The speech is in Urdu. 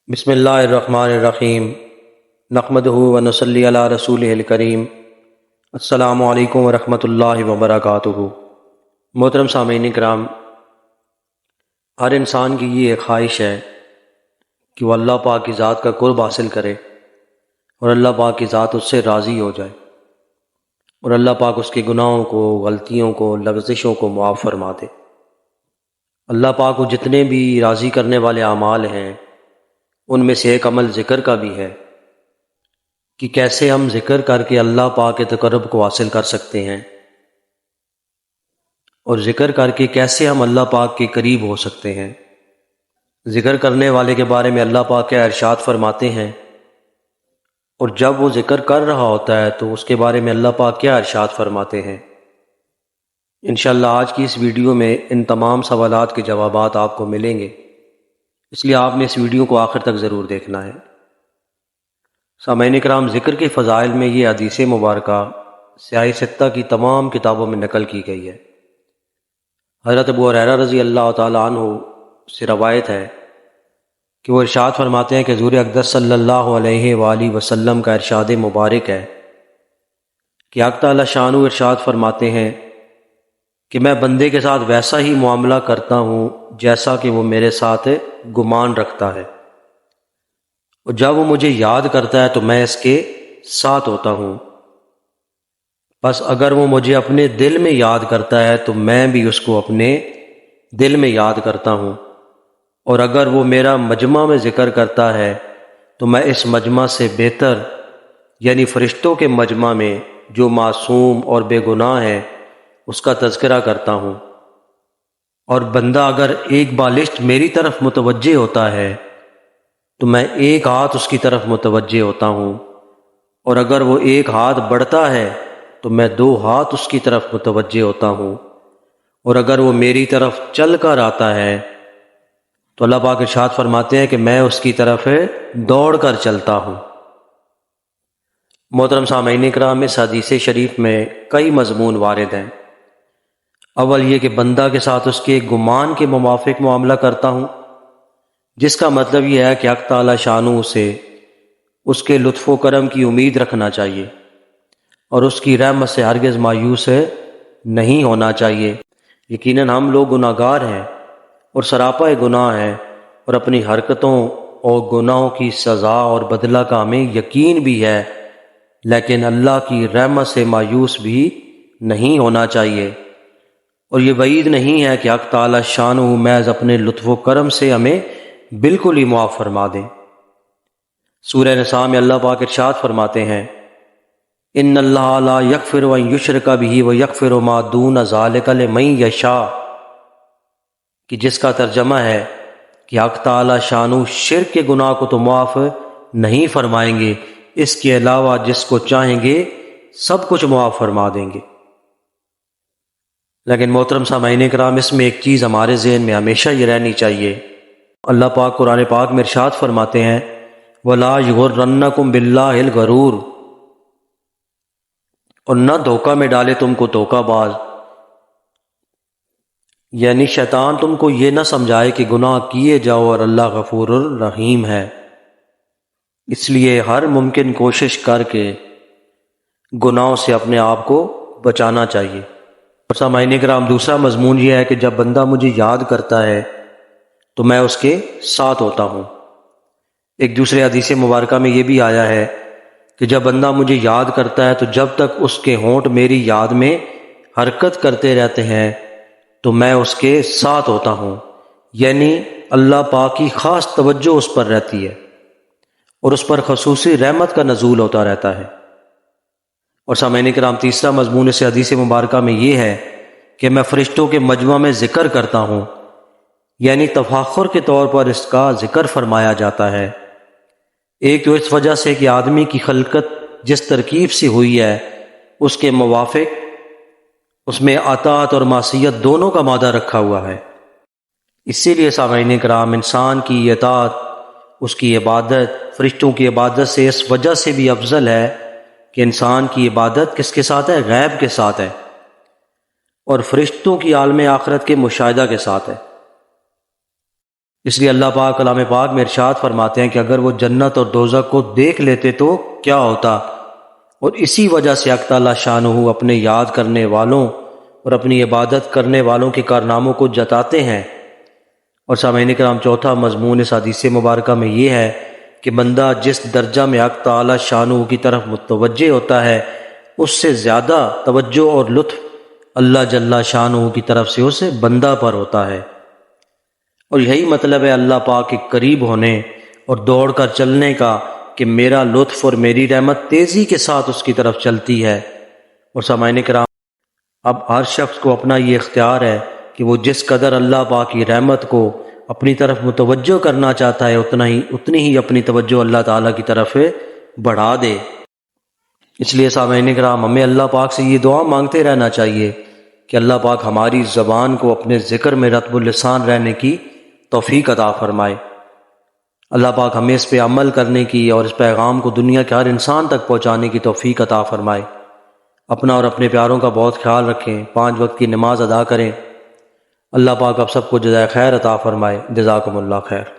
بسم اللہ الرحمن الرحیم نحمدہ و نصلی علی رسولہ الکریم۔ السلام علیکم ورحمۃ اللہ وبرکاتہ۔ محترم سامعین کرام، ہر انسان کی یہ ایک خواہش ہے کہ وہ اللہ پاک کی ذات کا قرب حاصل کرے اور اللہ پاک کی ذات اس سے راضی ہو جائے اور اللہ پاک اس کے گناہوں کو، غلطیوں کو، لغزشوں کو معاف فرما دے۔ اللہ پاک کو جتنے بھی راضی کرنے والے اعمال ہیں ان میں سے ایک عمل ذکر کا بھی ہے کہ کیسے ہم ذکر کر کے اللہ پاک کے تقرب کو حاصل کر سکتے ہیں، اور ذکر کر کے کیسے ہم اللہ پاک کے قریب ہو سکتے ہیں۔ ذکر کرنے والے کے بارے میں اللہ پاک کیا ارشاد فرماتے ہیں، اور جب وہ ذکر کر رہا ہوتا ہے تو اس کے بارے میں اللہ پاک کیا ارشاد فرماتے ہیں۔ انشاءاللہ آج کی اس ویڈیو میں ان تمام سوالات کے جوابات آپ کو ملیں گے، اس لیے آپ نے اس ویڈیو کو آخر تک ضرور دیکھنا ہے۔ سامعین کرام، ذکر کے فضائل میں یہ حدیث مبارکہ سیاہ ستہ کی تمام کتابوں میں نقل کی گئی ہے۔ حضرت ابو ہریرہ رضی اللہ تعالیٰ عنہ سے روایت ہے کہ وہ ارشاد فرماتے ہیں کہ حضور اقدس صلی اللہ علیہ وآلہ وسلم کا ارشاد مبارک ہے کہ حق تعالی شانہ ارشاد فرماتے ہیں کہ میں بندے کے ساتھ ویسا ہی معاملہ کرتا ہوں جیسا کہ وہ میرے ساتھ گمان رکھتا ہے، اور جب وہ مجھے یاد کرتا ہے تو میں اس کے ساتھ ہوتا ہوں۔ بس اگر وہ مجھے اپنے دل میں یاد کرتا ہے تو میں بھی اس کو اپنے دل میں یاد کرتا ہوں، اور اگر وہ میرا مجمع میں ذکر کرتا ہے تو میں اس مجمع سے بہتر یعنی فرشتوں کے مجمع میں جو معصوم اور بے گناہ ہے اس کا تذکرہ کرتا ہوں۔ اور بندہ اگر ایک بالشت میری طرف متوجہ ہوتا ہے تو میں ایک ہاتھ اس کی طرف متوجہ ہوتا ہوں، اور اگر وہ ایک ہاتھ بڑھتا ہے تو میں دو ہاتھ اس کی طرف متوجہ ہوتا ہوں، اور اگر وہ میری طرف چل کر آتا ہے تو اللہ پاک ارشاد فرماتے ہیں کہ میں اس کی طرف دوڑ کر چلتا ہوں۔ محترم سامعین کرام، اس حدیث شریف میں کئی مضمون وارد ہیں۔ اول یہ کہ بندہ کے ساتھ اس کے گمان کے موافق معاملہ کرتا ہوں، جس کا مطلب یہ ہے کہ حق تعالی شانہ سے اس کے لطف و کرم کی امید رکھنا چاہیے اور اس کی رحمت سے ہرگز مایوس نہیں ہونا چاہیے۔ یقیناً ہم لوگ گناہ گار ہیں اور سراپا گناہ ہیں، اور اپنی حرکتوں اور گناہوں کی سزا اور بدلہ کا ہمیں یقین بھی ہے، لیکن اللہ کی رحمت سے مایوس بھی نہیں ہونا چاہیے، اور یہ وعید نہیں ہے کہ حق تعالی شانہ محض اپنے لطف و کرم سے ہمیں بالکل ہی معاف فرما دیں۔ سورہ نساء میں اللہ پاک ارشاد فرماتے ہیں ان اللہ لا یغفر ان یشرک بہ ویغفر ما دون ذلک لمن یشاء، کہ جس کا ترجمہ ہے کہ حق تعالی شانہ شرک کے گناہ کو تو معاف نہیں فرمائیں گے، اس کے علاوہ جس کو چاہیں گے سب کچھ معاف فرما دیں گے۔ لیکن محترم سامعین کرام، اس میں ایک چیز ہمارے ذہن میں ہمیشہ یہ رہنی چاہیے۔ اللہ پاک قرآن پاک میں ارشاد فرماتے ہیں وَلَا يُغُرَّنَّكُمْ بِاللَّهِ الْغَرُورُ، اور نہ دھوکہ میں ڈالے تم کو دھوکہ باز، یعنی شیطان تم کو یہ نہ سمجھائے کہ گناہ کیے جاؤ اور اللہ غفور الرحیم ہے۔ اس لیے ہر ممکن کوشش کر کے گناہوں سے اپنے آپ کو بچانا چاہیے۔ اور سامعین کرام، دوسرا مضمون یہ ہے کہ جب بندہ مجھے یاد کرتا ہے تو میں اس کے ساتھ ہوتا ہوں۔ ایک دوسرے حدیث مبارکہ میں یہ بھی آیا ہے کہ جب بندہ مجھے یاد کرتا ہے تو جب تک اس کے ہونٹ میری یاد میں حرکت کرتے رہتے ہیں تو میں اس کے ساتھ ہوتا ہوں، یعنی اللہ پاک کی خاص توجہ اس پر رہتی ہے اور اس پر خصوصی رحمت کا نزول ہوتا رہتا ہے۔ اور سامعین کرام، تیسرا مضمون اس حدیث مبارکہ میں یہ ہے کہ میں فرشتوں کے مجمع میں ذکر کرتا ہوں، یعنی تفاخر کے طور پر اس کا ذکر فرمایا جاتا ہے۔ ایک تو اس وجہ سے کہ آدمی کی خلقت جس ترکیب سے ہوئی ہے اس کے موافق اس میں اطاعت اور معصیت دونوں کا مادہ رکھا ہوا ہے۔ اسی لیے سامعین کرام، انسان کی اطاعت، اس کی عبادت فرشتوں کی عبادت سے اس وجہ سے بھی افضل ہے کہ انسان کی عبادت کس کے ساتھ ہے؟ غیب کے ساتھ ہے، اور فرشتوں کی عالم آخرت کے مشاہدہ کے ساتھ ہے۔ اس لیے اللہ پاک کلام پاک میں ارشاد فرماتے ہیں کہ اگر وہ جنت اور دوزخ کو دیکھ لیتے تو کیا ہوتا، اور اسی وجہ سے حق تعالی شانہ اپنے یاد کرنے والوں اور اپنی عبادت کرنے والوں کے کارناموں کو جتاتے ہیں۔ اور سامعین کرام، چوتھا مضمون اس حدیث مبارکہ میں یہ ہے کہ بندہ جس درجہ میں حق تعالی شانہ کی طرف متوجہ ہوتا ہے، اس سے زیادہ توجہ اور لطف اللہ جل شانہ کی طرف سے اسے بندہ پر ہوتا ہے۔ اور یہی مطلب ہے اللہ پاک کے قریب ہونے اور دوڑ کر چلنے کا کہ میرا لطف اور میری رحمت تیزی کے ساتھ اس کی طرف چلتی ہے۔ اور سامعین کرام، اب ہر شخص کو اپنا یہ اختیار ہے کہ وہ جس قدر اللہ پاک کی رحمت کو اپنی طرف متوجہ کرنا چاہتا ہے اتنی ہی اپنی توجہ اللہ تعالیٰ کی طرف بڑھا دے۔ اس لیے سامعین کرام، ہمیں اللہ پاک سے یہ دعا مانگتے رہنا چاہیے کہ اللہ پاک ہماری زبان کو اپنے ذکر میں رطب اللسان رہنے کی توفیق عطا فرمائے۔ اللہ پاک ہمیں اس پہ عمل کرنے کی اور اس پیغام کو دنیا کے ہر انسان تک پہنچانے کی توفیق عطا فرمائے۔ اپنا اور اپنے پیاروں کا بہت خیال رکھیں، 5 وقت کی نماز ادا کریں۔ اللہ پاک آپ سب کو جزائے خیر عطا فرمائے۔ جزاکم اللہ خیر۔